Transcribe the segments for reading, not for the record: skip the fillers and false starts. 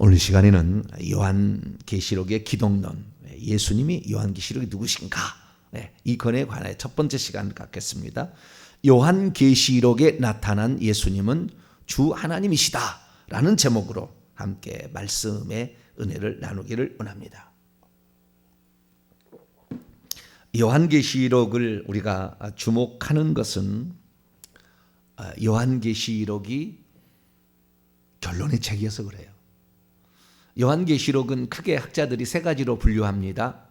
오늘 시간에는 요한계시록의 기독론, 예수님이 요한계시록이 누구신가, 이 건에 관해 첫 번째 시간을 갖겠습니다. 요한계시록에 나타난 예수님은 주 하나님이시다 라는 제목으로 함께 말씀의 은혜를 나누기를 원합니다. 요한계시록을 우리가 주목하는 것은 요한계시록이 결론의 책이어서 그래요. 요한계시록은 크게 학자들이 세 가지로 분류합니다.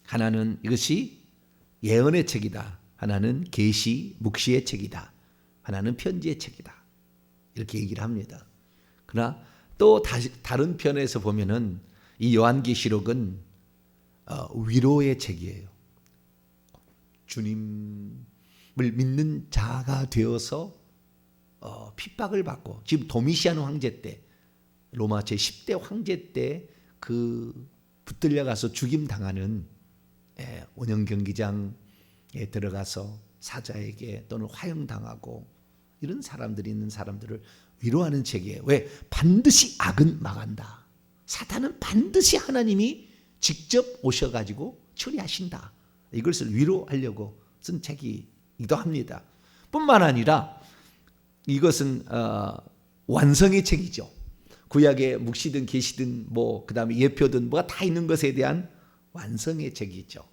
하나는 이것이 예언의 책이다. 하나는 계시, 묵시의 책이다. 하나는 편지의 책이다. 이렇게 얘기를 합니다. 그러나 또 다른 편에서 보면은 이 요한계시록은 위로의 책이에요. 주님을 믿는 자가 되어서 핍박을 받고, 지금 도미시안 황제 때, 로마 제10대 황제 때 그 붙들려 가서 죽임 당하는 원형 경기장에 들어가서 사자에게 또는 화형당하고 이런 사람들이 있는 사람들을 위로하는 책이에요. 왜? 반드시 악은 망한다. 사탄은 반드시 하나님이 직접 오셔가지고 처리하신다. 이것을 위로하려고 쓴 책이기도 합니다. 뿐만 아니라 이것은 완성의 책이죠. 구약에 묵시든 계시든 그 다음에 예표든 뭐가 다 있는 것에 대한 완성의 책이죠.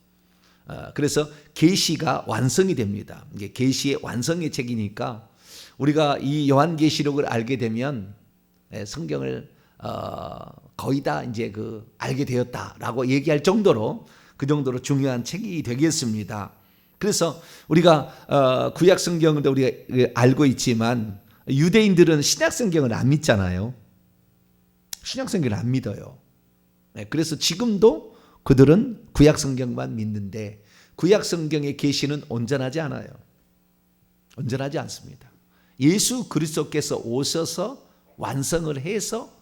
그래서 계시가 완성이 됩니다. 이게 계시의 완성의 책이니까 우리가 이 요한계시록을 알게 되면 성경을 거의 다 이제 알게 되었다라고 얘기할 정도로 그 정도로 중요한 책이 되겠습니다. 그래서 우리가 구약 성경도 우리가 알고 있지만 유대인들은 신약 성경을 안 믿잖아요. 신약 성경을 안 믿어요. 그래서 지금도 그들은 구약 성경만 믿는데 구약 성경의 계시는 온전하지 않아요. 온전하지 않습니다. 예수 그리스도께서 오셔서 완성을 해서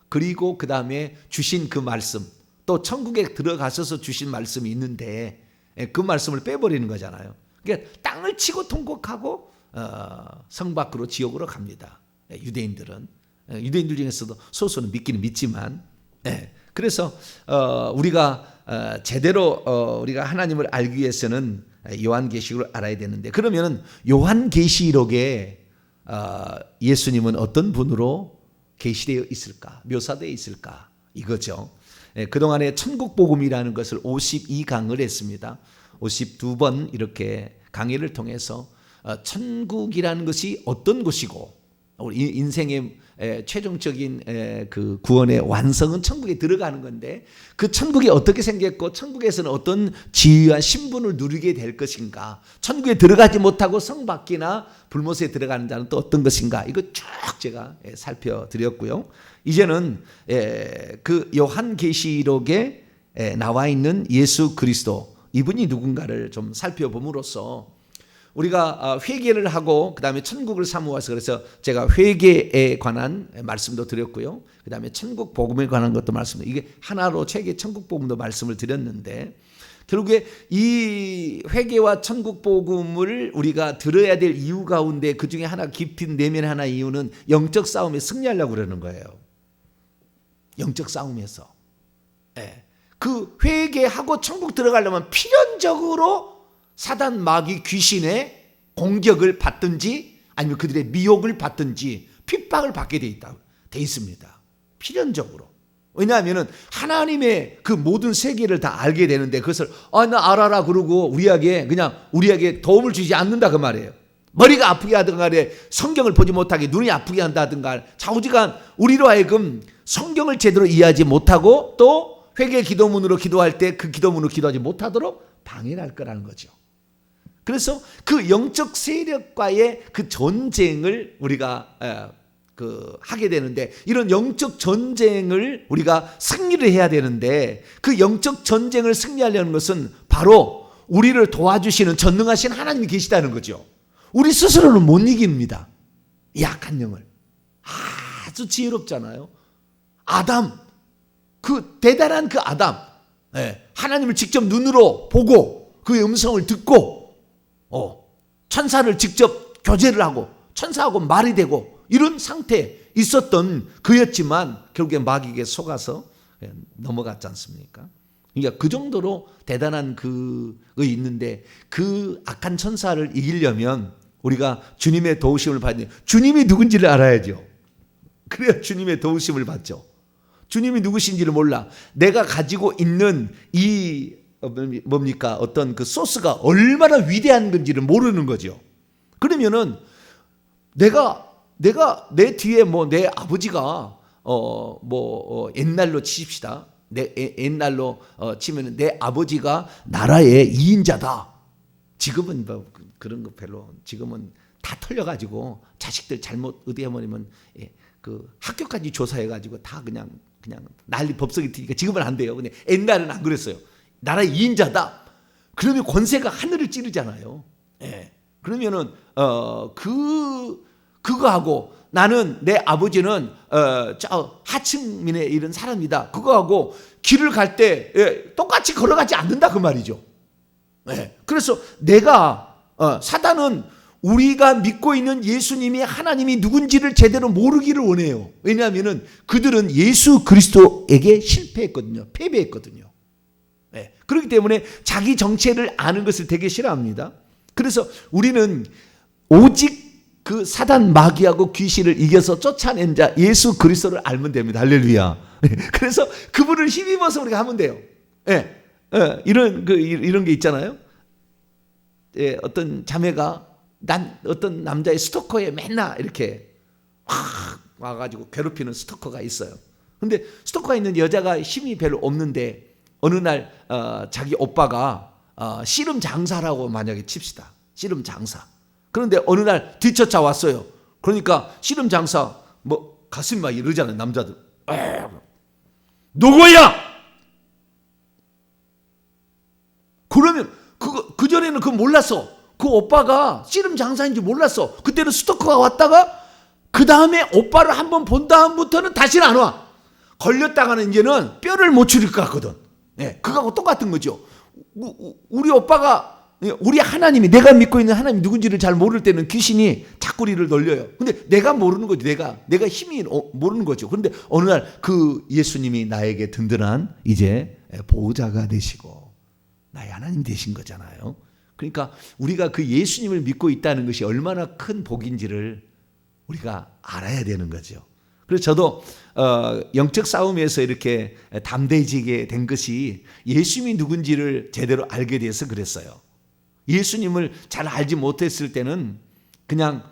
그리고 그 다음에 주신 그 말씀, 또 천국에 들어가셔서 주신 말씀이 있는데 그 말씀을 빼버리는 거잖아요. 그러니까 땅을 치고 통곡하고 성 밖으로 지옥으로 갑니다. 유대인들은. 유대인들 중에서도 소수는 믿기는 믿지만, 그래서 우리가 제대로 우리가 하나님을 알기 위해서는 요한계시록을 알아야 되는데, 그러면 요한계시록에 예수님은 어떤 분으로 계시되어 있을까, 묘사되어 있을까, 이거죠. 그동안에 천국복음이라는 것을 52강을 했습니다. 52번 이렇게 강의를 통해서 천국이라는 것이 어떤 곳이고, 우리 인생의 최종적인 그 구원의 완성은 천국에 들어가는 건데, 그 천국이 어떻게 생겼고 천국에서는 어떤 지위와 신분을 누리게 될 것인가, 천국에 들어가지 못하고 성 밖이나 불못에 들어가는 자는 또 어떤 것인가, 이거 쭉 제가 살펴드렸고요. 이제는 그 요한계시록에 나와 있는 예수 그리스도, 이분이 누군가를 좀 살펴봄으로써 우리가 회개를 하고 그 다음에 천국을 사모해서, 그래서 제가 회개에 관한 말씀도 드렸고요. 그 다음에 천국 복음에 관한 것도 말씀을, 이게 하나로 책의 천국 복음도 말씀을 드렸는데, 결국에 이 회개와 천국 복음을 우리가 들어야 될 이유 가운데 그 중에 하나, 깊은 내면 하나 이유는 영적 싸움에 승리하려고 그러는 거예요. 영적 싸움에서. 그 회개하고 천국 들어가려면 필연적으로 사단, 마귀, 귀신의 공격을 받든지 아니면 그들의 미혹을 받든지 핍박을 받게 돼 있습니다. 필연적으로. 왜냐하면 하나님의 그 모든 세계를 다 알게 되는데 그것을 나 알아라 그러고 우리에게 도움을 주지 않는다 그 말이에요. 머리가 아프게 하든가 성경을 보지 못하게 눈이 아프게 한다든가 좌우지간 우리로 하여금 성경을 제대로 이해하지 못하고 또 회개 기도문으로 기도할 때 그 기도문으로 기도하지 못하도록 방해를 할 거라는 거죠. 그래서 그 영적 세력과의 그 전쟁을 우리가 하게 되는데, 이런 영적 전쟁을 우리가 승리를 해야 되는데, 그 영적 전쟁을 승리하려는 것은 바로 우리를 도와주시는 전능하신 하나님이 계시다는 거죠. 우리 스스로는 못 이깁니다. 약한 영을. 아주 지혜롭잖아요. 아담, 그 대단한 그 아담, 하나님을 직접 눈으로 보고 그의 음성을 듣고 천사를 직접 교제를 하고 천사하고 말이 되고 이런 상태에 있었던 그였지만 결국에 마귀에게 속아서 넘어갔지 않습니까? 그러니까 그 정도로 대단한 그거 있는데 그 악한 천사를 이기려면 우리가 주님의 도우심을 받는, 주님이 누군지를 알아야죠. 그래야 주님의 도우심을 받죠. 주님이 누구신지를 몰라. 내가 가지고 있는 이 뭡니까? 어떤 그 소스가 얼마나 위대한 건지를 모르는 거죠. 그러면은 내가 내 뒤에 뭐 내 아버지가 옛날로 치십시다. 옛날로 치면 내 아버지가 나라의 2인자다. 지금은 뭐 그런 거 별로, 지금은 다 털려가지고 자식들 잘못 의대해버리면 그 학교까지 조사해가지고 다 그냥 난리 법석이 트니까 지금은 안 돼요. 근데 옛날에는 안 그랬어요. 나라의 2인자다. 그러면 권세가 하늘을 찌르잖아요. 예. 그러면은 그거하고 나는 내 아버지는 저 하층민의 이런 사람이다. 그거하고 길을 갈 때 똑같이 걸어가지 않는다 그 말이죠. 예. 그래서 내가 사단은 우리가 믿고 있는 예수님이 하나님이 누군지를 제대로 모르기를 원해요. 왜냐하면은 그들은 예수 그리스도에게 실패했거든요. 패배했거든요. 예. 그렇기 때문에 자기 정체를 아는 것을 되게 싫어합니다. 그래서 우리는 오직 그 사단 마귀하고 귀신을 이겨서 쫓아낸 자 예수 그리스도를 알면 됩니다. 할렐루야. 그래서 그분을 힘입어서 우리가 하면 돼요. 예. 이런 게 있잖아요. 예, 어떤 자매가 어떤 남자의 스토커에 맨날 이렇게 확 와가지고 괴롭히는 스토커가 있어요. 근데 스토커가 있는 여자가 힘이 별로 없는데 어느 날 자기 오빠가 씨름 장사라고 만약에 칩시다. 씨름 장사. 그런데 어느 날 뒤쫓아 왔어요. 그러니까 씨름 장사 뭐 가슴이 막 이러잖아요. 남자들. 누구야? 그러면 그 전에는 그거 몰랐어. 그 오빠가 씨름 장사인지 몰랐어. 그때는 스토커가 왔다가 그 다음에 오빠를 한번 본 다음부터는 다시는 안 와. 걸렸다가는 이제는 뼈를 못 추릴 것 같거든. 네, 그거하고 똑같은 거죠. 우리 오빠가, 우리 하나님이, 내가 믿고 있는 하나님이 누군지를 잘 모를 때는 귀신이 자꾸 우리를 놀려요. 근데 내가 모르는 거죠. 내가 힘이 모르는 거죠. 그런데 어느 날 그 예수님이 나에게 든든한 이제 보호자가 되시고 나의 하나님 되신 거잖아요. 그러니까 우리가 그 예수님을 믿고 있다는 것이 얼마나 큰 복인지를 우리가 알아야 되는 거죠. 그래서 저도 영적 싸움에서 이렇게 담대해지게 된 것이 예수님이 누군지를 제대로 알게 돼서 그랬어요. 예수님을 잘 알지 못했을 때는 그냥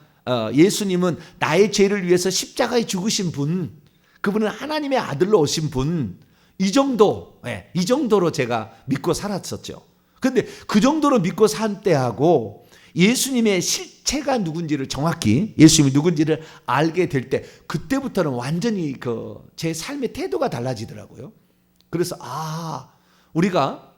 예수님은 나의 죄를 위해서 십자가에 죽으신 분, 그분은 하나님의 아들로 오신 분, 이 정도로 제가 믿고 살았었죠. 그런데 그 정도로 믿고 산 때하고 예수님의 실체가 누군지를 정확히, 예수님이 누군지를 알게 될 때, 그때부터는 완전히 제 삶의 태도가 달라지더라고요. 그래서 우리가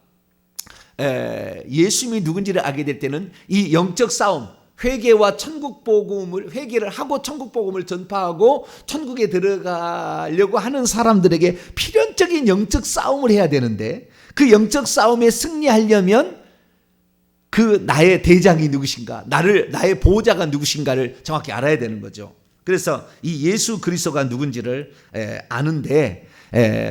예수님이 누군지를 알게 될 때는 이 영적 싸움, 회개와 천국 복음을, 회개를 하고 천국 복음을 전파하고 천국에 들어가려고 하는 사람들에게 필연적인 영적 싸움을 해야 되는데, 그 영적 싸움에 승리하려면 그 나의 대장이 누구신가, 나의 보호자가 누구신가를 정확히 알아야 되는 거죠. 그래서 이 예수 그리스도가 누군지를 아는데,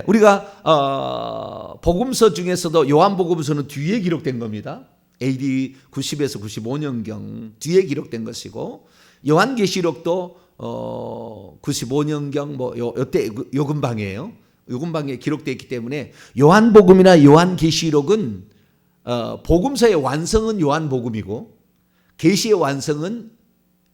우리가 복음서 중에서도 요한복음서는 뒤에 기록된 겁니다. AD 90에서 95년경 뒤에 기록된 것이고, 요한계시록도 95년경 요때 요 근방이에요. 요 근방에 기록되어 있기 때문에 요한복음이나 요한계시록은 복음서의 완성은 요한복음이고 계시의 완성은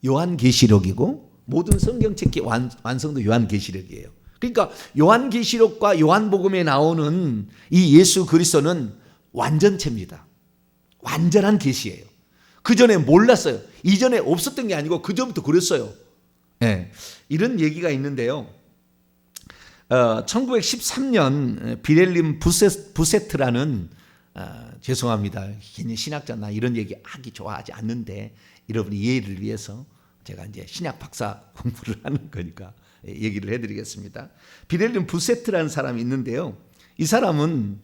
요한계시록이고 모든 성경책의 완성도 요한계시록이에요. 그러니까 요한계시록과 요한복음에 나오는 이 예수 그리스도는 완전체입니다. 완전한 계시예요. 그 전에 몰랐어요. 이전에 없었던 게 아니고 그 전부터 그랬어요. 네. 이런 얘기가 있는데요. 1913년 비렐림 부세트라는 죄송합니다. 신학자, 나 이런 얘기 하기 좋아하지 않는데 여러분의 이해를 위해서 제가 이제 신약 박사 공부를 하는 거니까 얘기를 해드리겠습니다. 비렐림 부세트라는 사람이 있는데요. 이 사람은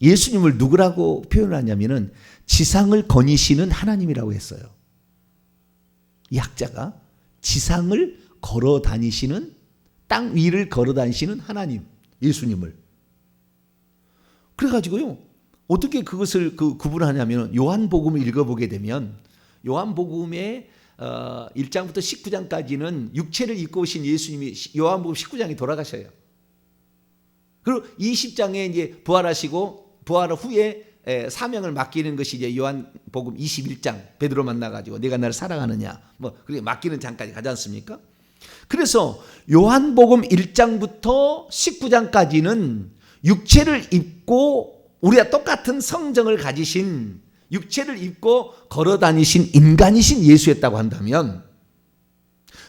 예수님을 누구라고 표현하냐면은 지상을 거니시는 하나님이라고 했어요. 이 학자가 지상을 걸어 다니시는, 땅 위를 걸어 다니시는 하나님, 예수님을. 그래가지고요, 어떻게 그것을 구분하냐면, 요한복음을 읽어보게 되면 요한복음의 1장부터 19장까지는 육체를 입고 오신 예수님이 요한복음 19장에 돌아가셔요. 그리고 20장에 이제 부활하시고 부활 후에 사명을 맡기는 것이 이제 요한복음 21장, 베드로 만나가지고 내가 나를 사랑하느냐, 뭐 그렇게 맡기는 장까지 가지 않습니까? 그래서 요한복음 1장부터 19장까지는 육체를 입고 우리가 똑같은 성정을 가지신, 육체를 입고 걸어 다니신 인간이신 예수였다고 한다면,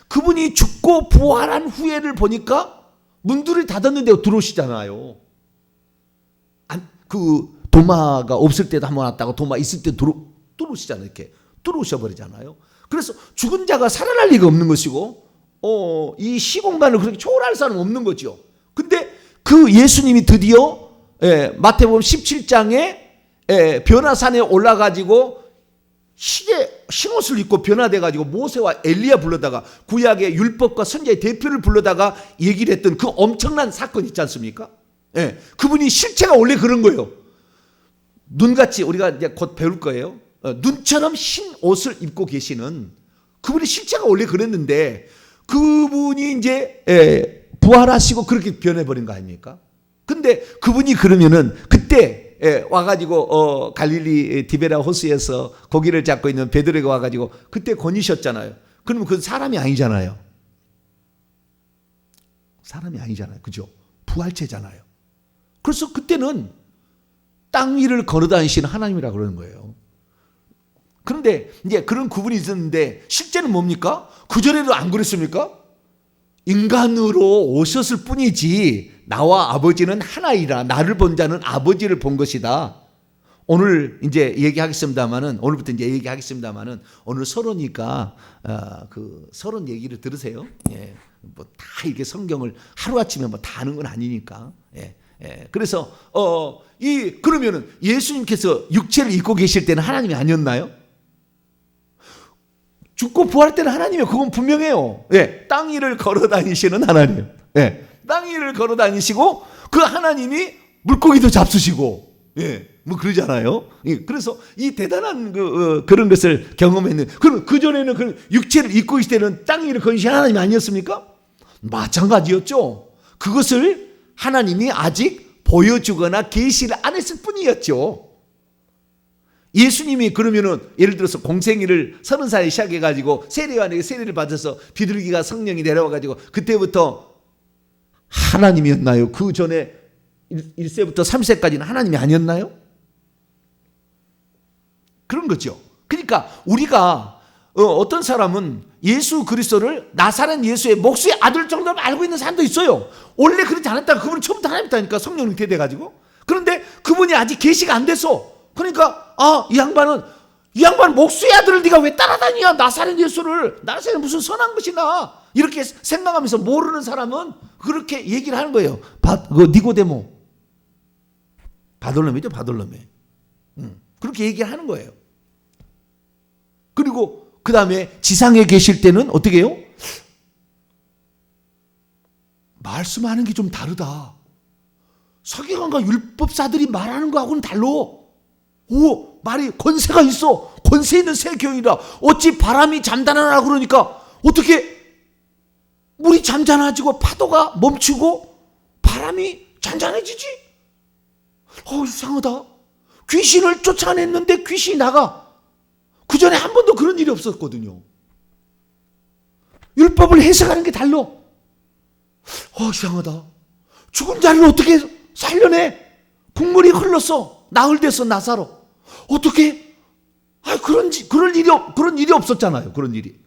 그분이 죽고 부활한 후에를 보니까 문들이 닫았는데 들어오시잖아요. 그 도마가 없을 때도 한번 왔다가 도마 있을 때 들어오시잖아요. 이렇게 들어오셔 버리잖아요. 그래서 죽은 자가 살아날 리가 없는 것이고, 이 시공간을 그렇게 초월할 사람은 없는 거죠. 근데 그 예수님이 드디어 마태복음 17장에 변화산에 올라가지고 흰옷을 입고 변화돼가지고 모세와 엘리야 불러다가 구약의 율법과 선지자의 대표를 불러다가 얘기를 했던 그 엄청난 사건 있지 않습니까? 그분이 실체가 원래 그런 거예요. 눈같이, 우리가 이제 곧 배울 거예요. 눈처럼 흰 옷을 입고 계시는 그분이 실체가 원래 그랬는데, 그분이 이제 부활하시고 그렇게 변해버린 거 아닙니까? 근데 그분이 그러면은 그때 와가지고 갈릴리 디베라 호수에서 고기를 잡고 있는 베드로에게 와가지고 그때 건이셨잖아요. 그러면 그 사람이 아니잖아요. 사람이 아니잖아요. 그죠? 부활체잖아요. 그래서 그때는 땅 위를 걸어다니시는 하나님이라고 그러는 거예요. 그런데 이제 그런 구분이 있었는데, 실제는 뭡니까? 그전에도 안 그랬습니까? 인간으로 오셨을 뿐이지 나와 아버지는 하나이라, 나를 본 자는 아버지를 본 것이다. 오늘 이제 얘기하겠습니다만은, 오늘부터 이제 얘기하겠습니다만은, 오늘 서론이니까 그 서론 얘기를 들으세요. 뭐 다 이렇게 성경을 하루아침에 뭐 다 아는 건 아니니까. 그래서 그러면은 예수님께서 육체를 입고 계실 때는 하나님이 아니었나요? 죽고 부활할 때는 하나님이에요. 그건 분명해요. 땅 위를 걸어 다니시는 하나님. 땅 위를 걸어 다니시고 그 하나님이 물고기도 잡수시고, 뭐 그러잖아요. 그래서 이 대단한 그런 것을 경험했는. 그럼 그 전에는 그 육체를 입고 있을 때는 땅 위를 거니신 하나님이 아니었습니까? 마찬가지였죠. 그것을 하나님이 아직 보여주거나 계시를 안 했을 뿐이었죠. 예수님이 그러면은 예를 들어서 공생애를 30살에 시작해가지고 세례요한에게 세례를 받아서 비둘기가 성령이 내려와가지고 그때부터 하나님이었나요? 그 전에 1세부터 3세까지는 하나님이 아니었나요? 그런 거죠. 그러니까 우리가 어떤 사람은 예수 그리스도를 나사렛 예수의 목수의 아들 정도로 알고 있는 사람도 있어요. 원래 그렇지 않았다가 그분은 처음부터 하나님이다니까, 성령 잉태돼가지고. 그런데 그분이 아직 계시가 안 돼서, 그러니까 이 양반 목수의 아들을 네가 왜 따라다니냐, 나사렛 예수를, 나사렛 무슨 선한 것이나, 이렇게 생각하면서 모르는 사람은 그렇게 얘기를 하는 거예요. 니고데모, 바돌로메죠, 바돌로메. 그렇게 얘기를 하는 거예요. 그리고 그 다음에 지상에 계실 때는 어떻게 해요? 말씀하는 게 좀 다르다. 서기관과 율법사들이 말하는 거하고는 달라. 말이 권세가 있어. 권세 있는 새 교인이라. 어찌 바람이 잠잠하라 그러니까 어떻게 물이 잠잠해지고 파도가 멈추고 바람이 잔잔해지지? 이상하다. 귀신을 쫓아냈는데 귀신이 나가. 그 전에 한 번도 그런 일이 없었거든요. 율법을 해석하는 게 달라. 이상하다. 죽은 자를 어떻게 살려내? 국물이 흘렀어. 나흘 됐어, 나사로. 어떻게? 그런 일이 없었잖아요. 그런 일이.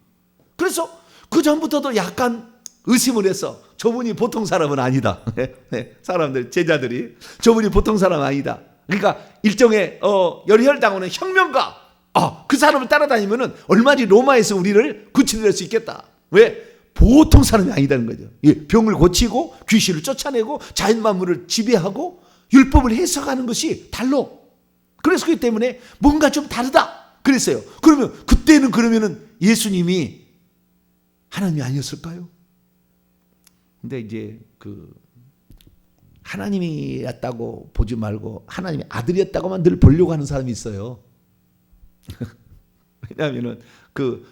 그래서 그 전부터도 약간 의심을 했어. 저분이 보통 사람은 아니다. 사람들, 제자들이 저분이 보통 사람 아니다. 그러니까 일종의 열혈당원의 혁명가. 그 사람을 따라다니면은 얼마든지 로마에서 우리를 구출할 수 있겠다. 왜? 보통 사람이 아니다는 거죠. 병을 고치고 귀신을 쫓아내고 자연 만물을 지배하고 율법을 해석하는 것이 달라. 그래서 그렇기 때문에 뭔가 좀 다르다 그랬어요. 그러면 그때는 그러면은 예수님이 하나님이 아니었을까요? 근데 이제 하나님이었다고 보지 말고 하나님의 아들이었다고만 늘 보려고 하는 사람이 있어요. 왜냐하면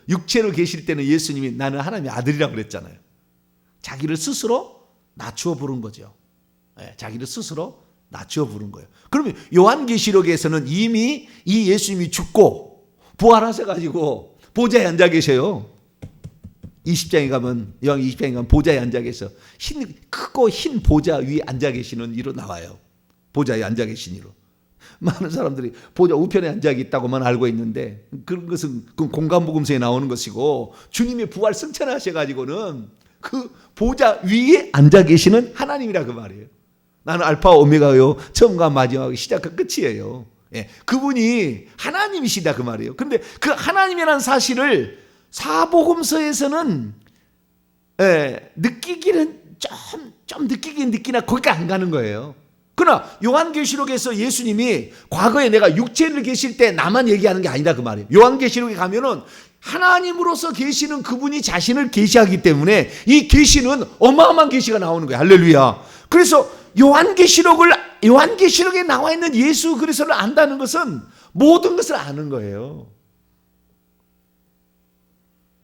육체로 계실 때는 예수님이 나는 하나님의 아들이라고 그랬잖아요. 자기를 스스로 낮추어 부른 거죠. 자기를 스스로 낮추어 부른 거예요. 그러면 요한계시록에서는 이미 이 예수님이 죽고 부활하셔가지고 보좌에 앉아 계셔요. 20장에 가면, 요한 20장에 가면 보좌에 앉아 계셔. 크고 흰 보좌 위에 앉아 계시는 이로 나와요. 보좌에 앉아 계신 이로. 많은 사람들이 보좌 우편에 앉아 있다고만 알고 있는데 그런 것은 공간복음서에 나오는 것이고, 주님의 부활 승천하셔가지고는 그 보좌 위에 앉아 계시는 하나님이라 그 말이에요. 나는 알파와 오메가요, 처음과 마지막이 시작과 끝이에요. 그분이 하나님이시다 그 말이에요. 그런데 그 하나님이라는 사실을 사복음서에서는 느끼기는 좀 느끼긴 느끼나 거기까지 안 가는 거예요. 그러나 요한계시록에서 예수님이 과거에 내가 육체를 계실 때 나만 얘기하는 게 아니다 그 말이에요. 요한계시록에 가면은 하나님으로서 계시는 그분이 자신을 계시하기 때문에 이 계시는 어마어마한 계시가 나오는 거예요. 할렐루야. 그래서 요한계시록에 나와 있는 예수 그리스도를 안다는 것은 모든 것을 아는 거예요.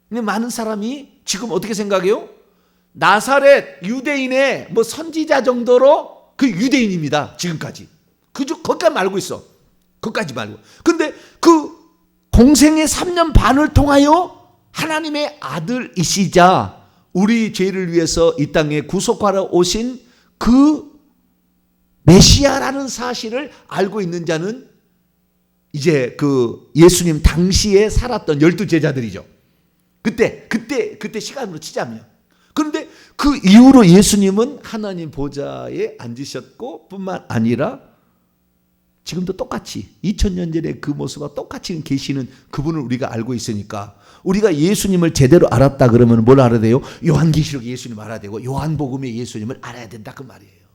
근데 많은 사람이 지금 어떻게 생각해요? 나사렛 유대인의 선지자 정도로 그 유대인입니다. 지금까지. 거기까지 알고 있어. 거기까지 말고. 근데 그 공생의 3년 반을 통하여 하나님의 아들이시자 우리 죄를 위해서 이 땅에 구속하러 오신 그 메시아라는 사실을 알고 있는 자는 이제 그 예수님 당시에 살았던 12제자들이죠. 그때 시간으로 치자면. 그런데 그 이후로 예수님은 하나님 보좌에 앉으셨고 뿐만 아니라 지금도 똑같이 2000년 전의 그 모습과 똑같이 계시는 그분을 우리가 알고 있으니까 우리가 예수님을 제대로 알았다 그러면 뭘 알아야 돼요? 요한계시록의 예수님 알아야 되고 요한복음의 예수님을 알아야 된다 그 말이에요.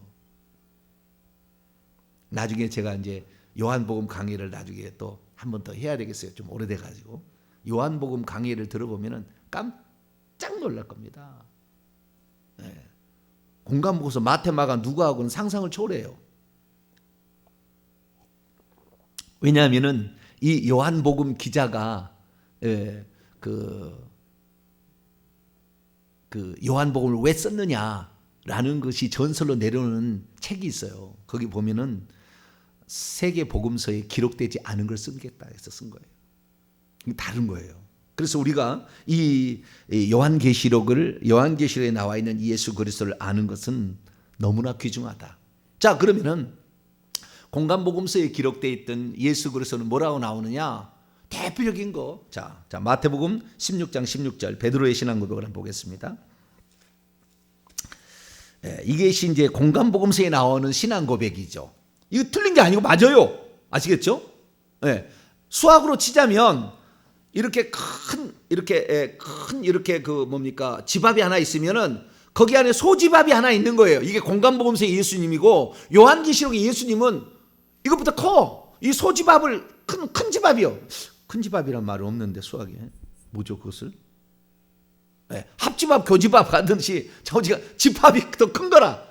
나중에 제가 이제 요한복음 강의를 나중에 또 한 번 더 해야 되겠어요. 좀 오래돼 가지고 요한복음 강의를 들어보면은 깜짝 놀랄 겁니다. 공간 보고서 마태, 마가, 누가하고는 상상을 초월해요. 왜냐하면은 이 요한복음 기자가 그 요한복음을 왜 썼느냐라는 것이 전설로 내려오는 책이 있어요. 거기 보면은 세계 복음서에 기록되지 않은 걸 쓰겠다 해서 쓴 거예요. 다른 거예요. 그래서 우리가 이 요한계시록에 나와 있는 예수 그리스도를 아는 것은 너무나 귀중하다. 자, 그러면은 공간복음서에 기록되어 있던 예수 그리스도는 뭐라고 나오느냐? 대표적인 거. 자, 마태복음 16장 16절 베드로의 신앙 고백을 한번 보겠습니다. 이게 이제 공간복음서에 나오는 신앙 고백이죠. 이거 틀린 게 아니고 맞아요. 아시겠죠? 수학으로 치자면 이렇게 큰 집합이 하나 있으면은 거기 안에 소집합이 하나 있는 거예요. 이게 공간복음서의 예수님이고 요한계시록의 예수님은 이것보다 커. 이 소집합을 큰 집합이요. 큰 집합이란 말은 없는데 수학에 뭐죠 그것을? 합집합, 교집합 하듯이 집합이 더 큰 거라.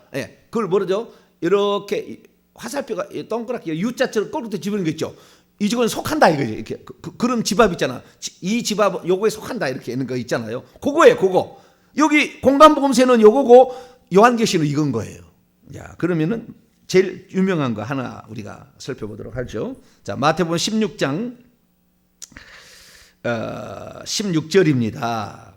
그걸 뭐라죠? 이렇게 화살표가 동그랗게 U자처럼 거꾸로 집어넣는 거 있죠. 이쪽은 속한다 이거지. 이렇게 그런 집합 있잖아. 이 집합 요거에 속한다 이렇게 있는 거 있잖아요. 그거예요, 그거. 여기 공간복음서는 요거고 요한계시는 이건 거예요. 자, 그러면은 제일 유명한 거 하나 우리가 살펴보도록 하죠. 자, 마태복음 16장 16절입니다.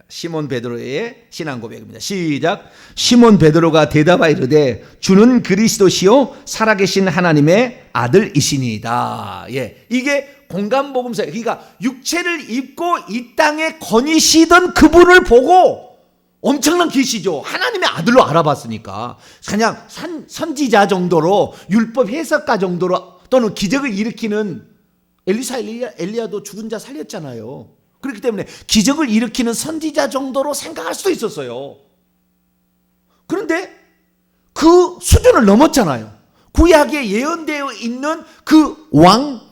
시몬 베드로의 신앙 고백입니다. 시작. 시몬 베드로가 대답하여 이르되 주는 그리스도시요 살아계신 하나님의 아들이시니이다. 이게 공간복음서. 그러니까 육체를 입고 이 땅에 거니시던 그분을 보고 엄청난 계시죠. 하나님의 아들로 알아봤으니까 그냥 선지자 정도로 율법 해석가 정도로 또는 기적을 일으키는 엘리야도 죽은 자 살렸잖아요. 그렇기 때문에 기적을 일으키는 선지자 정도로 생각할 수도 있었어요. 그런데 그 수준을 넘었잖아요. 구약에 예언되어 있는 그 왕,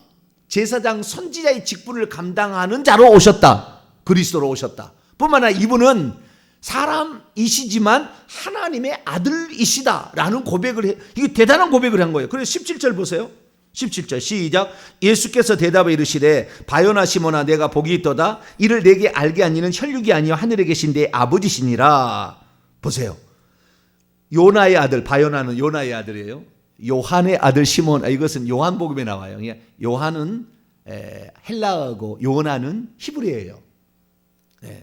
제사장, 선지자의 직분을 감당하는 자로 오셨다. 그리스도로 오셨다. 뿐만 아니라 이분은 사람이시지만 하나님의 아들이시다라는 고백을 해. 이게 대단한 고백을 한 거예요. 그래서 17절 보세요. 17절 시작. 예수께서 대답해 이르시되 바요나 시몬아 내가 복이 있도다. 이를 내게 알게 하니는 혈육이 아니요 하늘에 계신 내 아버지시니라. 보세요. 요나의 아들, 바요나는 요나의 아들이에요. 요한의 아들 시몬, 이것은 요한복음에 나와요. 요한은 헬라어고 요나는 히브리어예요.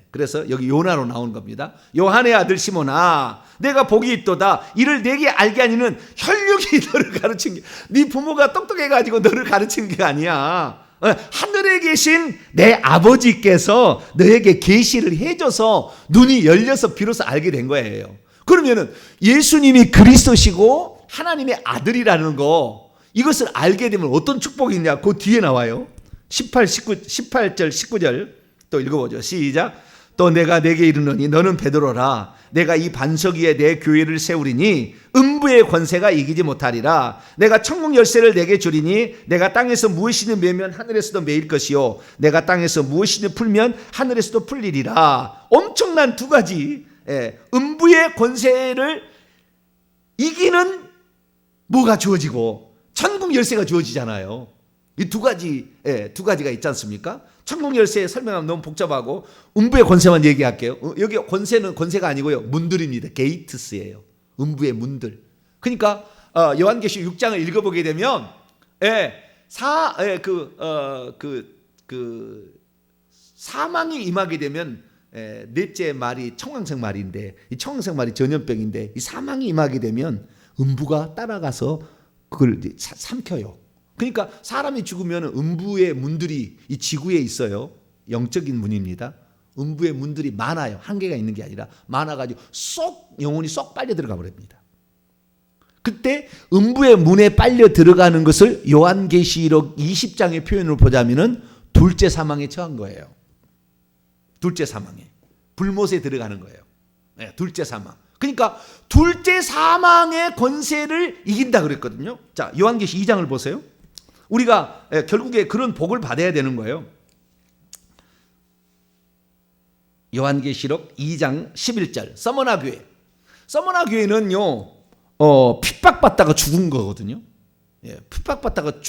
그래서 여기 요나로 나온 겁니다. 요한의 아들 시몬아 내가 복이 있도다. 이를 내게 알게 하니는 혈육이 너를 가르친 게, 네 부모가 똑똑해가지고 너를 가르친 게 아니야. 하늘에 계신 내 아버지께서 너에게 계시를 해줘서 눈이 열려서 비로소 알게 된 거예요. 그러면은 예수님이 그리스도시고 하나님의 아들이라는 거, 이것을 알게 되면 어떤 축복이 있냐? 그 뒤에 나와요. 18절 19절 또 읽어보죠. 시작. 또 내가 내게 이르노니 너는 베드로라. 내가 이 반석 위에 내 교회를 세우리니 음부의 권세가 이기지 못하리라. 내가 천국 열쇠를 내게 주리니 내가 땅에서 무엇이든 매면 하늘에서도 매일 것이요 내가 땅에서 무엇이든 풀면 하늘에서도 풀리리라. 엄청난 두 가지, 음부의 권세를 이기는 뭐가 주어지고 천국 열쇠가 주어지잖아요. 이 두 가지가 있지 않습니까? 천국 열쇠 설명하면 너무 복잡하고 음부의 권세만 얘기할게요. 여기 권세는 권세가 아니고요, 문들입니다. 게이트스예요. 음부의 문들. 그러니까 요한계시록 6장을 읽어보게 되면 사망이 임하게 되면 넷째 말이 청황색 말인데, 이 청황색 말이 전염병인데, 이 사망이 임하게 되면 음부가 따라가서 그걸 삼켜요. 그러니까 사람이 죽으면 음부의 문들이 이 지구에 있어요. 영적인 문입니다. 음부의 문들이 많아요. 한 개가 있는 게 아니라 많아가지고 영혼이 쏙 빨려 들어가 버립니다. 그때 음부의 문에 빨려 들어가는 것을 요한계시록 20장의 표현으로 보자면은 둘째 사망에 처한 거예요. 둘째 사망에, 불못에 들어가는 거예요. 둘째 사망. 그러니까 둘째 사망의 권세를 이긴다 그랬거든요. 자, 요한계시 2장을 보세요. 우리가 결국에 그런 복을 받아야 되는 거예요. 요한계시록 2장 11절 서머나 교회. 서머나 교회는요 핍박받다가 죽은 거거든요. 핍박받다가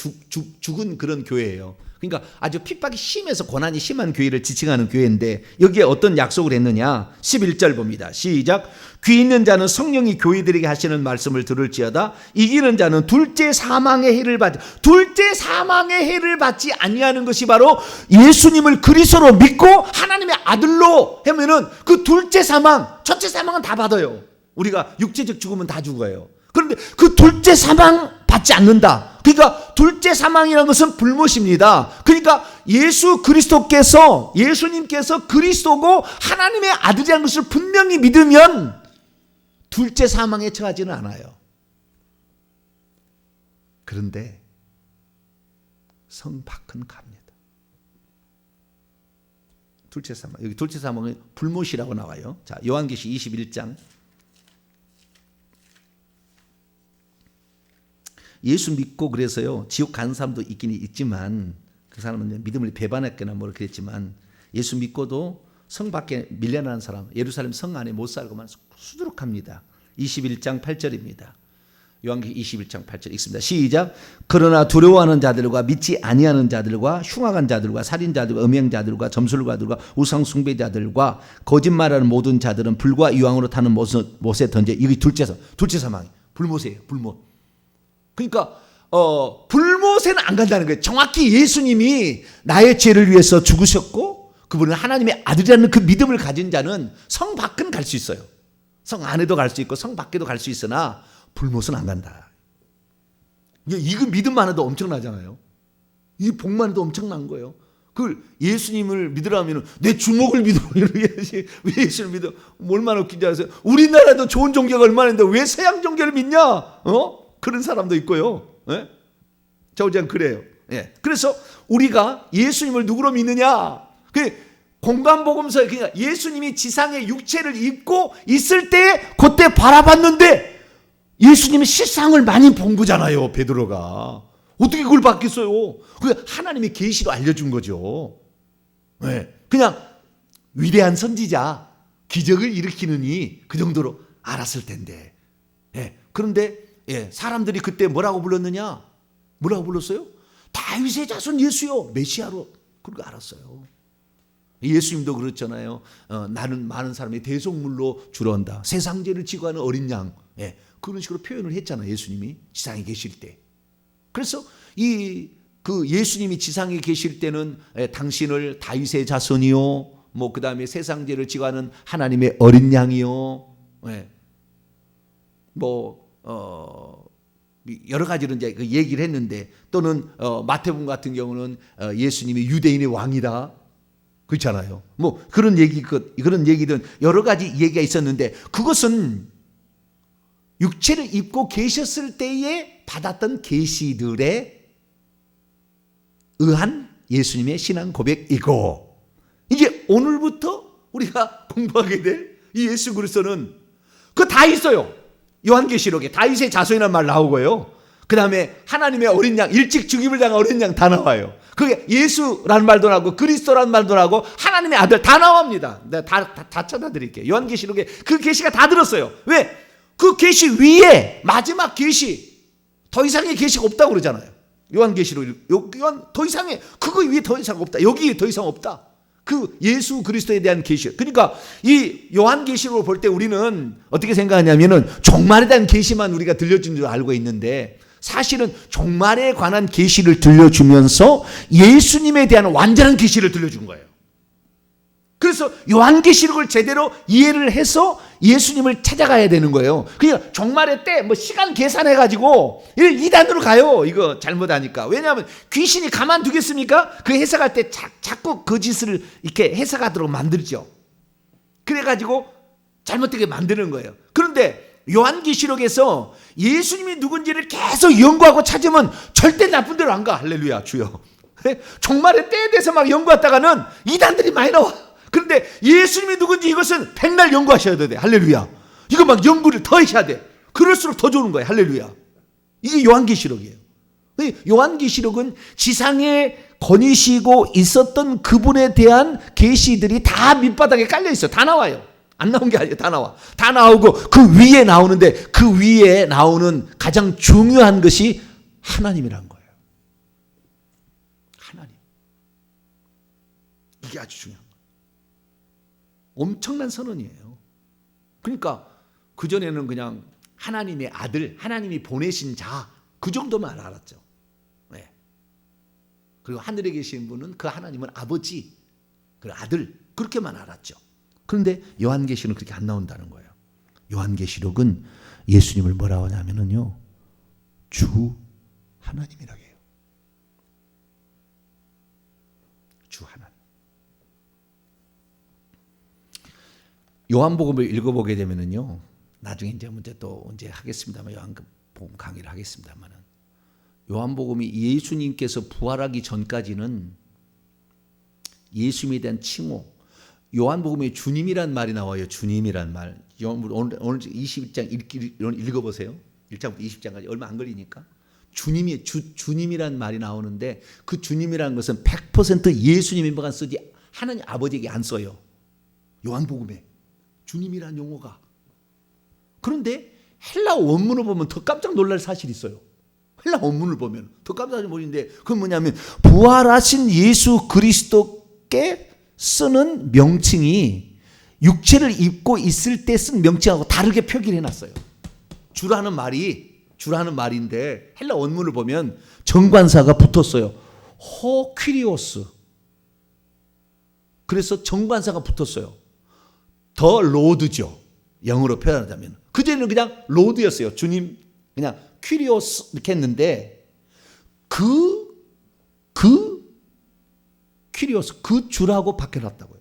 죽은 그런 교회예요. 그러니까 아주 핍박이 심해서 고난이 심한 교회를 지칭하는 교회인데, 여기에 어떤 약속을 했느냐? 11절 봅니다. 시작. 귀 있는 자는 성령이 교회들에게 하시는 말씀을 들을지어다. 이기는 자는 둘째 사망의 해를 받지 아니하는 것이 바로 예수님을 그리스도로 믿고 하나님의 아들로 하면은 그 둘째 사망, 첫째 사망은 다 받아요. 우리가 육체적 죽으면 다 죽어요. 그런데 그 둘째 사망 받지 않는다. 그러니까 둘째 사망이라는 것은 불못입니다. 그러니까 예수님께서 그리스도고 하나님의 아들이라는 것을 분명히 믿으면 둘째 사망에 처하지는 않아요. 그런데 성 밖은 갑니다. 둘째 사망. 여기 둘째 사망은 불못이라고 나와요. 자, 요한계시 21장. 예수 믿고 그래서요 지옥 가는 사람도 있긴 있지만, 그 사람은 믿음을 배반했거나 뭐 그랬지만, 예수 믿고도 성 밖에 밀려나는 사람, 예루살렘 성 안에 못 살고만 수두룩합니다. 21장 8절입니다. 요한계시 21장 8절 읽습니다. 시작. 그러나 두려워하는 자들과 믿지 아니하는 자들과 흉악한 자들과 살인자들과 음행자들과 점술가들과 우상 숭배자들과 거짓말하는 모든 자들은 불과 유황으로 타는 못에 던져. 이게 둘째 사망이 불못이에요. 불못. 그러니까 불못에는 안 간다는 거예요. 정확히 예수님이 나의 죄를 위해서 죽으셨고 그분은 하나님의 아들이라는 그 믿음을 가진 자는 성 밖은 갈 수 있어요. 성 안에도 갈 수 있고 성 밖에도 갈 수 있으나 불못은 안 간다. 이거 믿음만 해도 엄청나잖아요. 이 복만 해도 엄청난 거예요. 그걸 예수님을 믿으라면 내 주먹을 믿어 이래야지. 왜 예수를 믿어? 얼마나 웃긴지 아세요? 우리나라도 좋은 종교가 얼마나 있는데 왜 서양 종교를 믿냐? 그런 사람도 있고요. 저우장 그래요. 그래서 우리가 예수님을 누구로 믿느냐? 그 공간복음서에 그러니까 예수님이 지상의 육체를 입고 있을 때 그때 바라봤는데 예수님이 실상을 많이 본 거잖아요. 베드로가 어떻게 그걸 봤겠어요? 그 하나님의 계시로 알려준 거죠. 그냥 위대한 선지자, 기적을 일으키느니 그 정도로 알았을 텐데. 예. 그런데 사람들이 그때 뭐라고 불렀느냐? 뭐라고 불렀어요? 다윗의 자손 예수요, 메시아로 그런 거 알았어요. 예수님도 그렇잖아요. 나는 많은 사람의 대속물로 주로 한다. 세상 죄를 지고 하는 어린 양. 그런 식으로 표현을 했잖아요. 예수님이 지상에 계실 때. 그래서 그 예수님이 지상에 계실 때는 당신을 다윗의 자손이요, 뭐 그 다음에 세상 죄를 지고 하는 하나님의 어린 양이요, 여러 가지로 이제 얘기를 했는데, 또는 마태복음 같은 경우는 예수님이 유대인의 왕이다. 그렇잖아요. 뭐 그런 얘기든 여러 가지 얘기가 있었는데, 그것은 육체를 입고 계셨을 때에 받았던 계시들에 의한 예수님의 신앙 고백이고, 이제 오늘부터 우리가 공부하게 될 이 예수 그리스도는 그 다 있어요. 요한계시록에 다윗의 자손이라는 말 나오고요. 그 다음에 하나님의 어린 양, 일찍 죽임을 당한 어린 양 다 나와요. 그게 예수라는 말도 나오고 그리스도라는 말도 나오고 하나님의 아들 다 나옵니다. 내가 다 찾아드릴게요. 요한계시록에 그 계시가 다 들었어요. 왜? 그 계시 위에 마지막 계시, 더 이상의 계시가 없다고 그러잖아요. 요한계시록 더 이상의, 그거 위에 더 이상 없다. 여기 더 이상 없다. 그 예수 그리스도에 대한 계시. 그러니까 이 요한계시록을 볼 때 우리는 어떻게 생각하냐면은 종말에 대한 계시만 우리가 들려준 줄 알고 있는데, 사실은 종말에 관한 계시를 들려주면서 예수님에 대한 완전한 계시를 들려준 거예요. 그래서 요한계시록을 제대로 이해를 해서 예수님을 찾아가야 되는 거예요. 그냥 종말의 때 뭐 시간 계산해가지고 이단으로 가요. 이거 잘못하니까. 왜냐하면 귀신이 가만두겠습니까? 그 해석할 때 자꾸 그 짓을 이렇게 해석하도록 만들죠. 그래가지고 잘못되게 만드는 거예요. 그런데 요한계시록에서 예수님이 누군지를 계속 연구하고 찾으면 절대 나쁜 데로 안 가. 할렐루야, 주여. 종말의 때에 대해서 막 연구하다가는 이단들이 많이 나와. 그런데 예수님이 누군지 이것은 백날 연구하셔야 돼. 할렐루야. 이거 막 연구를 더 하셔야 돼. 그럴수록 더 좋은 거예요. 할렐루야. 이게 요한계시록이에요. 요한계시록은 지상에 거니시고 있었던 그분에 대한 계시들이 다 밑바닥에 깔려 있어요. 다 나와요. 안 나온 게 아니에요. 다 나와. 다 나오고 그 위에 나오는데, 그 위에 나오는 가장 중요한 것이 하나님이란 거예요. 하나님. 이게 아주 중요한 거예요. 엄청난 선언이에요. 그러니까 그전에는 그냥 하나님의 아들, 하나님이 보내신 자, 그 정도만 알았죠. 네. 그리고 하늘에 계신 분은 그 하나님은 아버지, 그 아들, 그렇게만 알았죠. 그런데 요한계시록은 그렇게 안 나온다는 거예요. 요한계시록은 예수님을 뭐라고 하냐면요, 주 하나님이라고 해요. 주 하나님. 요한복음을 읽어보게 되면은요, 나중에 이제 문제 또 언제 하겠습니다만, 요한복음 강의를 하겠습니다만은, 요한복음이 예수님께서 부활하기 전까지는 예수님에 대한 칭호, 요한복음에 주님이란 말이 나와요. 주님이란 말. 오늘 21장 읽어보세요. 1장부터 20장까지 얼마 안 걸리니까. 주님이란 말이 나오는데, 그 주님이라는 것은 100% 예수님만 쓰지 하나님 아버지에게 안 써요. 요한복음에 주님이란 용어가. 그런데 헬라 원문을 보면 더 깜짝 놀랄 사실이 있어요. 헬라 원문을 보면 더 깜짝 놀라는데, 그건 뭐냐면 부활하신 예수 그리스도께 쓰는 명칭이 육체를 입고 있을 때 쓴 명칭하고 다르게 표기를 해놨어요. 주라는 말인데 헬라 원문을 보면 정관사가 붙었어요. 호퀴리오스. 그래서 정관사가 붙었어요. 더 로드죠. 영어로 표현하자면. 그전에는 그냥 로드였어요. 주님, 그냥 퀴리오스 이렇게 했는데, 퀴리오스, 그 주라고 바뀌어놨다고요.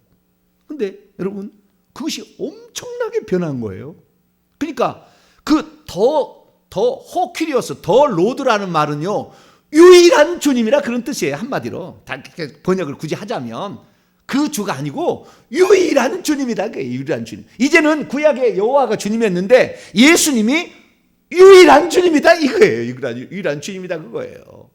근데 여러분, 그것이 엄청나게 변한 거예요. 그러니까 더 호퀴리오스, 더 로드라는 말은요, 유일한 주님이라 그런 뜻이에요. 한마디로 번역을 굳이 하자면 그 주가 아니고 유일한 주님이다. 유일한 주님. 이제는 구약의 여호와가 주님이었는데 예수님이 유일한 주님이다 이거예요. 유일한 주님이다 그거예요.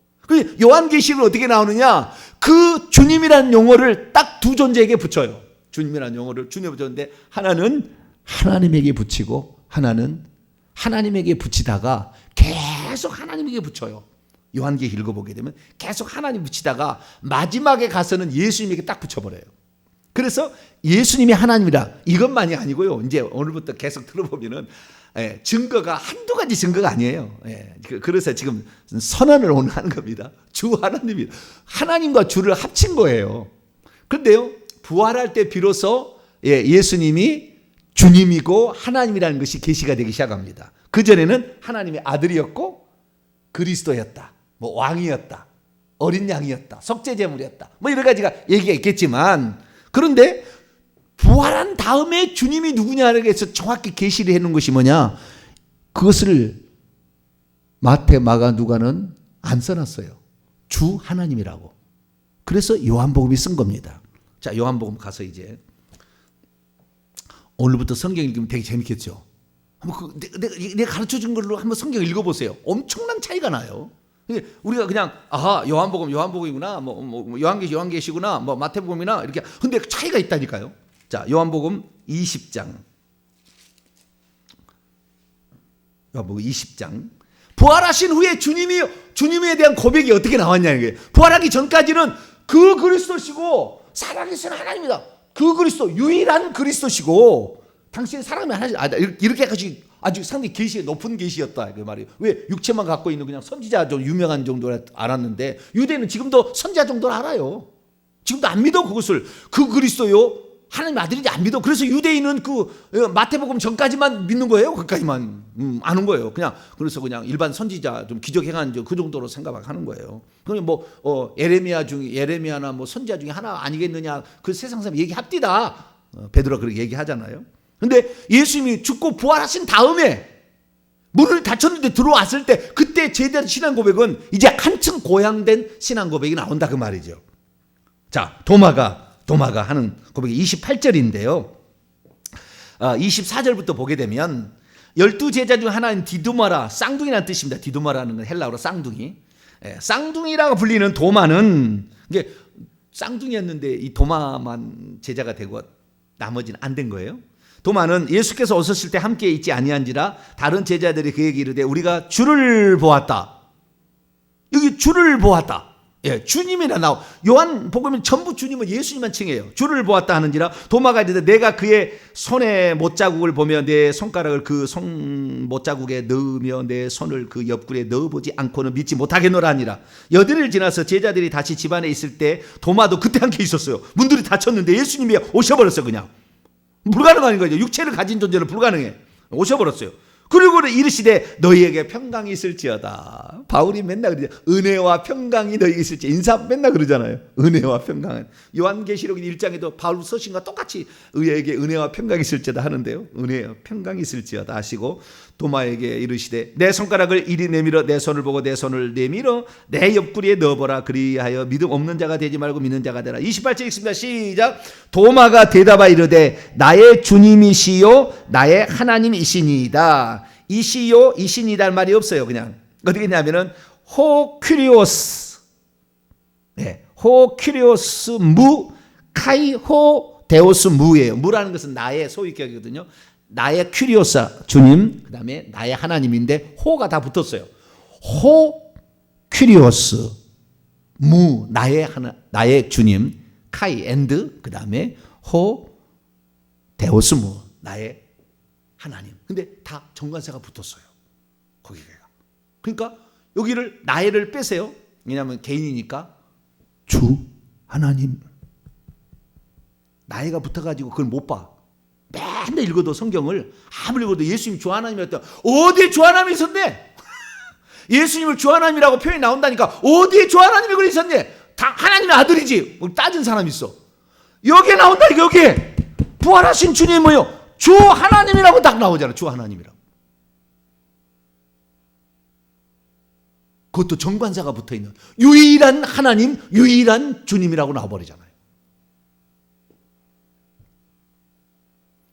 요한계시록은 어떻게 나오느냐? 그 주님이라는 용어를 딱 두 존재에게 붙여요. 주님이라는 용어를 주님에 붙였는데 하나는 하나님에게 붙이고 하나는 하나님에게 붙이다가 계속 하나님에게 붙여요. 요한계시 읽어보게 되면 계속 하나님 붙이다가 마지막에 가서는 예수님에게 딱 붙여버려요. 그래서 예수님이 하나님이라 이것만이 아니고요. 이제 오늘부터 계속 들어보면은 증거가 한두 가지 증거가 아니에요. 그래서 지금 선언을 오늘 하는 겁니다. 주 하나님이 하나님과 주를 합친 거예요. 그런데요, 부활할 때 비로소 예수님이 주님이고 하나님이라는 것이 계시가 되기 시작합니다. 그전에는 하나님의 아들이었고 그리스도였다, 뭐 왕이었다, 어린 양이었다, 속죄제물이었다, 뭐 여러 가지가 얘기가 있겠지만, 그런데 부활한 다음에 주님이 누구냐에 대해서 정확히 계시를 해놓은 것이 뭐냐, 그것을 마태, 마가, 누가는 안 써놨어요. 주 하나님이라고. 그래서 요한복음이 쓴 겁니다. 자, 요한복음 가서 이제 오늘부터 성경 읽으면 되게 재밌겠죠. 한번 내가 가르쳐 준 걸로 한번 성경 읽어보세요. 엄청난 차이가 나요. 우리가 그냥 요한복음이구나, 뭐 요한계시구나, 뭐 마태복음이나 이렇게. 근데 차이가 있다니까요. 자, 요한복음 20장. 요한복음 20장. 부활하신 후에 주님에 대한 고백이 어떻게 나왔냐 이게. 부활하기 전까지는 그 그리스도시고 살아계신 하나님이다. 그 그리스도, 유일한 그리스도시고 당신은 사람이 하나지. 이렇게까지 아주 상당히 계시의 높은 계시였다 그 말이에요. 왜 육체만 갖고 있는 그냥 선지자 좀 유명한 정도로 알았는데 유대인은 지금도 선지자 정도를 알아요. 지금도 안 믿어 그것을. 그 그리스도요 하나님 아들인지 안 믿어. 그래서 유대인은 그 마태복음 전까지만 믿는 거예요. 거기까지만 아는 거예요. 그래서 그냥 일반 선지자 좀 기적행한 그 정도로 생각하는 거예요. 그냥 뭐 예레미야나 뭐 선지자 중에 하나 아니겠느냐. 그 세상 사람 얘기합디다. 베드로가 그렇게 얘기하잖아요. 근데 예수님이 죽고 부활하신 다음에 문을 닫혔는데 들어왔을 때 그때 제대로 신앙 고백은 이제 한층 고양된 신앙 고백이 나온다 그 말이죠. 자, 도마가 하는 고백이 28절인데요. 24절부터 보게 되면 12제자 중 하나인 디두마라, 쌍둥이라는 뜻입니다. 디두마라는 건 헬라어로 쌍둥이. 쌍둥이라고 불리는 도마는 이게 쌍둥이였는데 이 도마만 제자가 되고 나머지는 안 된 거예요. 도마는 예수께서 오셨을 때 함께 있지 아니한지라 다른 제자들이 그에게 이르되 우리가 주를 보았다. 여기 주를 보았다. 주님이라 나와. 요한복음은 전부 주님은 예수님만 칭해요. 주를 보았다 하는지라 도마가 이르되 내가 그의 손에 못자국을 보며 내 손가락을 그 손 못자국에 넣으며 내 손을 그 옆구리에 넣어보지 않고는 믿지 못하겠노라 하니라. 여드를 지나서 제자들이 다시 집안에 있을 때 도마도 그때 함께 있었어요. 문들이 닫혔는데 예수님이 오셔버렸어. 그냥 불가능한 거죠. 육체를 가진 존재는 불가능해. 오셔버렸어요. 그리고 이르시되 너희에게 평강이 있을지어다. 바울이 맨날 그러죠. 은혜와 평강이 너희에게 있을지. 인사 맨날 그러잖아요. 은혜와 평강은. 요한계시록 1장에도 바울 서신과 똑같이 너희에게 은혜와 평강이 있을지어다 하는데요. 은혜와 평강이 있을지어다 하시고 도마에게 이르시되 내 손가락을 이리 내밀어 내 손을 보고 내 손을 내밀어 내 옆구리에 넣어보라. 그리하여 믿음 없는 자가 되지 말고 믿는 자가 되라. 28절 읽습니다. 시작. 도마가 대답하여 이르되 나의 주님이시요 나의 하나님이시니이다. 이시요 이시니다 할 말이 없어요. 그냥 어떻게 했냐면은 호큐리오스, 호큐리오스 무 카이호 데오스 무예요. 무라는 것은 나의 소유격이거든요. 나의 큐리오사 주님, 그 다음에 나의 하나님인데 호가 다 붙었어요. 호 큐리오스 무 나의 주님, 카이 앤드 그 다음에 호 데오스 무 나의 하나님. 근데 다 정관사가 붙었어요. 거기가. 그러니까 여기를 나의를 빼세요. 왜냐하면 개인이니까 주 하나님. 나의가 붙어가지고 그걸 못 봐. 맨날 읽어도 성경을 아무리 읽어도 예수님 주 하나님이었다. 어디에 주 하나님이 있었네? 예수님을 주 하나님이라고 표현이 나온다니까 어디에 주 하나님이 그래 있었네? 다 하나님의 아들이지. 따진 사람이 있어. 여기에 나온다니까 여기에. 부활하신 주님이 뭐예요? 주 하나님이라고 딱 나오잖아. 주 하나님이라고. 그것도 정관사가 붙어있는 유일한 하나님, 유일한 주님이라고 나와버리잖아요.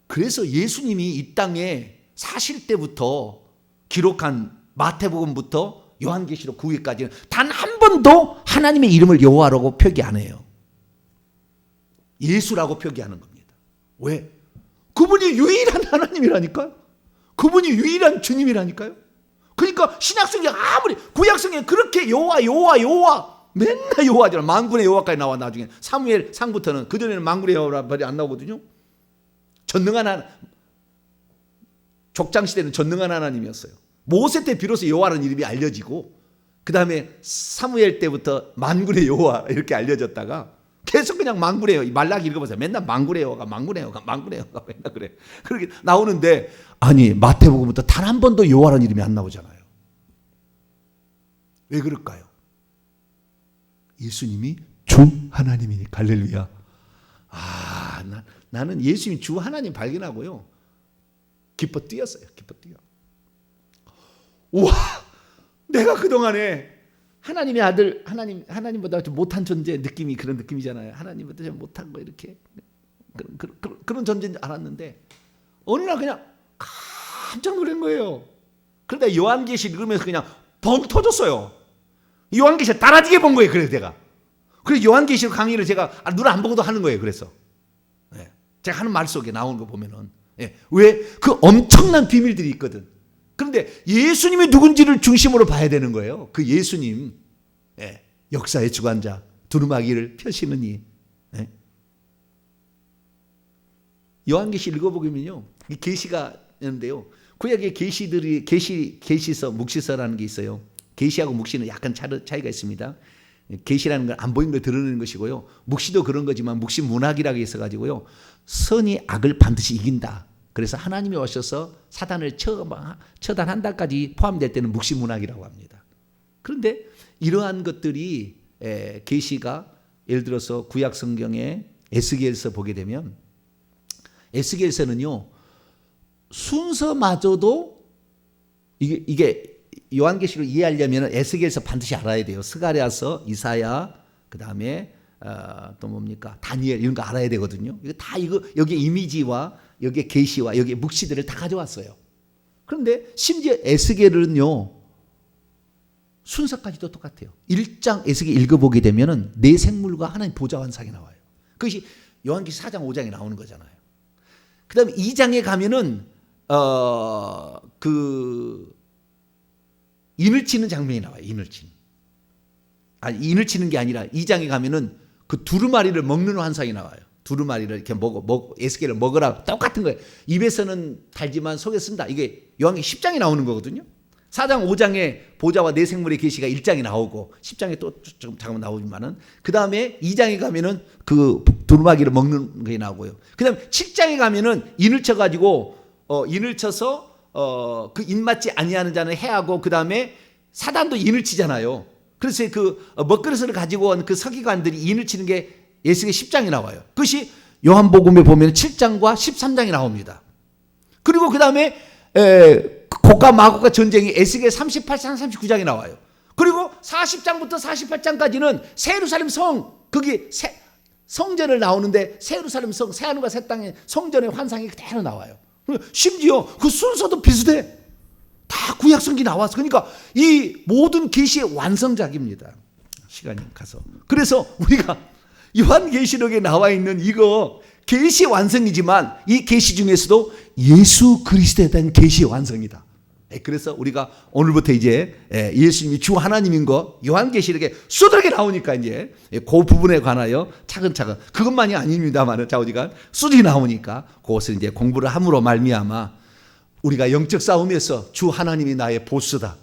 그래서 예수님이 이 땅에 사실 때부터 기록한 마태복음부터 요한계시록 9기까지는 단 한 번도 하나님의 이름을 여호와라고 표기 안 해요. 예수라고 표기하는 겁니다. 왜? 그분이 유일한 하나님이라니까요. 그분이 유일한 주님이라니까요. 그러니까 신약성경 아무리 구약성경 그렇게 여호와 맨날 여호와잖아. 만군의 여호와까지 나와. 나중에 사무엘 상부터는, 그전에는 만군의 여호와란 말이 안 나오거든요. 전능한 족장시대는 전능한 하나님이었어요. 모세 때 비로소 여호와라는 이름이 알려지고, 그 다음에 사무엘 때부터 만군의 여호와 이렇게 알려졌다가 계속 그냥 만군의 여호와, 말라기 읽어보세요. 맨날 만군의 여호와가 맨날 그래. 그렇게 나오는데, 아니 마태복음부터 단 한 번도 여호와라는 이름이 안 나오잖아요. 왜 그럴까요? 예수님이 주 하나님이니까. 할렐루야. 나는 예수님이 주 하나님 발견하고요, 기뻐 뛰었어요. 기뻐 뛰어. 우와, 내가 그동안에 하나님의 아들, 하나님보다 좀 못한 존재 느낌이, 그런 느낌이잖아요. 하나님보다 좀 못한 거, 이렇게 그런 존재인 줄 알았는데 어느 날 그냥 깜짝 놀란 거예요. 그런데 요한계시 읽으면서 그냥 뻥 터졌어요. 요한계시 따라지게 본 거예요. 그래서 내가, 그래서 요한계시 강의를 제가 눈 안 보고도 하는 거예요. 그래서 제가 하는 말 속에 나오는 거 보면은, 왜? 그 엄청난 비밀들이 있거든. 그런데 예수님이 누군지를 중심으로 봐야 되는 거예요. 그 예수님, 역사의 주관자, 두루마기를 펴시는 이. 요한계시 읽어보면요, 이 계시가 있는데요, 구약의 계시들이 계시서, 묵시서라는 게 있어요. 계시하고 묵시는 약간 차이가 있습니다. 계시라는 건 안 보이는 걸 드러내는 것이고요, 묵시도 그런 거지만 묵시 문학이라고 있어가지고요, 선이 악을 반드시 이긴다. 그래서 하나님이 오셔서 사단을 처단한다까지 포함될 때는 묵시 문학이라고 합니다. 그런데 이러한 것들이, 계시가 예를 들어서 구약 성경의 에스겔서 보게 되면, 에스겔서는요 순서마저도 이게 요한계시를 이해하려면 에스겔서 반드시 알아야 돼요. 스가랴서, 이사야, 그 다음에 또 뭡니까, 다니엘, 이런 거 알아야 되거든요. 이거 다 여기 이미지와 여기 계시와 여기 묵시들을 다 가져왔어요. 그런데 심지어 에스겔은요 순서까지도 똑같아요. 1장 에스겔 읽어보게 되면은 내 생물과 하나님 보좌 환상이 나와요. 그것이 요한계시 4장 5장에 나오는 거잖아요. 그 다음에 2장에 가면은 인을 치는 장면이 나와요. 인을 치는 게 아니라 2장에 가면은 그 두루마리를 먹는 환상이 나와요. 두루마리를 이렇게 에스겔을 먹으라. 똑같은 거예요. 입에서는 달지만 속에 쓴다. 이게 요한계시 10장에 나오는 거거든요. 4장 5장에 보좌와 내 생물의 계시가 1장에 나오고 10장에 또 잠깐만 나오지만은, 그 다음에 2장에 가면은 그 두루마기를 먹는 게 나오고요. 그 다음에 7장에 가면은 인을 쳐가지고 인을 쳐서 그 인 맞지 아니하는 자는 해하고, 그 다음에 사단도 인을 치잖아요. 그래서 그 먹그릇을 가지고 온 그 서기관들이 인을 치는 게 예수의 10장에 나와요. 그것이 요한복음에 보면 7장과 13장에 나옵니다. 그리고 그 다음에 곡과 마곡과 전쟁이 에스겔 38장 39장에 나와요. 그리고 40장부터 48장까지는 새 예루살렘 성, 거기 성전을 나오는데 새 예루살렘 성, 새 하늘과 새 땅의 성전의 환상이 그대로 나와요. 심지어 그 순서도 비슷해. 다 구약성기 나와서. 그러니까 이 모든 계시의 완성작입니다. 시간이 가서. 그래서 우리가 요한계시록에 나와 있는 이거 계시의 완성이지만, 이 계시 중에서도 예수 그리스도에 대한 계시의 완성이다. 그래서 우리가 오늘부터 이제 예수님이 주 하나님인 거 요한계시록에 수두룩하게 나오니까 이제 그 부분에 관하여 차근차근, 그것만이 아닙니다만 자우지간 수두룩이 나오니까 그것을 이제 공부를 함으로 말미암아 우리가 영적 싸움에서 주 하나님이 나의 보스다,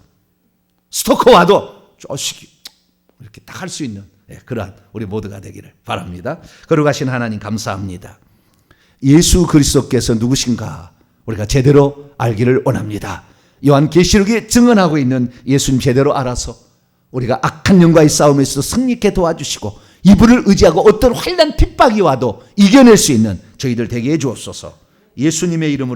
스토커 와도 쪼시기 이렇게 딱 할 수 있는 그러한 우리 모두가 되기를 바랍니다. 거룩하신 하나님 감사합니다. 예수 그리스도께서 누구신가 우리가 제대로 알기를 원합니다. 요한계시록에 증언하고 있는 예수님 제대로 알아서 우리가 악한 영과의 싸움에서 승리케 도와주시고, 이분을 의지하고 어떤 환난 핍박이 와도 이겨낼 수 있는 저희들 되게 해 주옵소서. 예수님의 이름으로